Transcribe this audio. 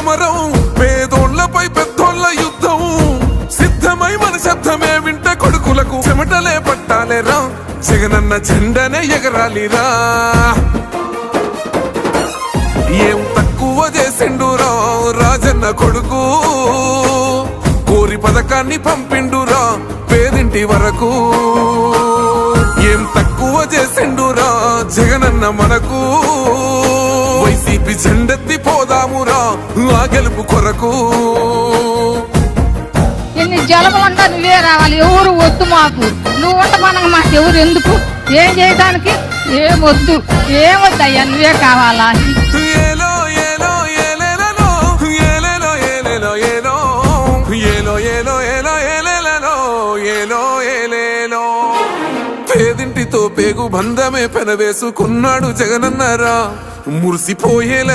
సమరం, పేదోళ్లపై పెద్దోళ్ల యుద్ధం. సిద్ధమై మన శబ్దమే వింటే కొడుకులకు చెమటలే పట్టాలేరా, జగనన్న జెండనే ఎగరాలిరా. ఏం తక్కువ చేసిండురా రాజన్న కొడుకు, కోరి పథకాన్ని పంపిండురా పేదింటి వరకు. ఏం తక్కువ చేసిండురా జగనన్న మనకు, వైసీపీ జెండెత్తి పోదామురా ఆ గెలుపు కొరకు. ఎన్ని జలములంతా నువ్వే రావాలి, ఎవరు వద్దు మాకు, నువ్వు ఉండమనగా మాకు ఎవరు ఎందుకు, ఏం చేయడానికి ఏమొద్దు, ఏమొద్దయ్యా నువ్వే కావాలా. ఏలో ఏలో ఏలేలో ఏలేలో ఏలేలో ఏలో ఏలో ఏలో ఏలో ఏలేలో ఏలో ఏలేలో. పేదింటితో పేగు బంధమే పెనవేసుకున్నాడు జగనన్నరా, మురిసిపోయేలా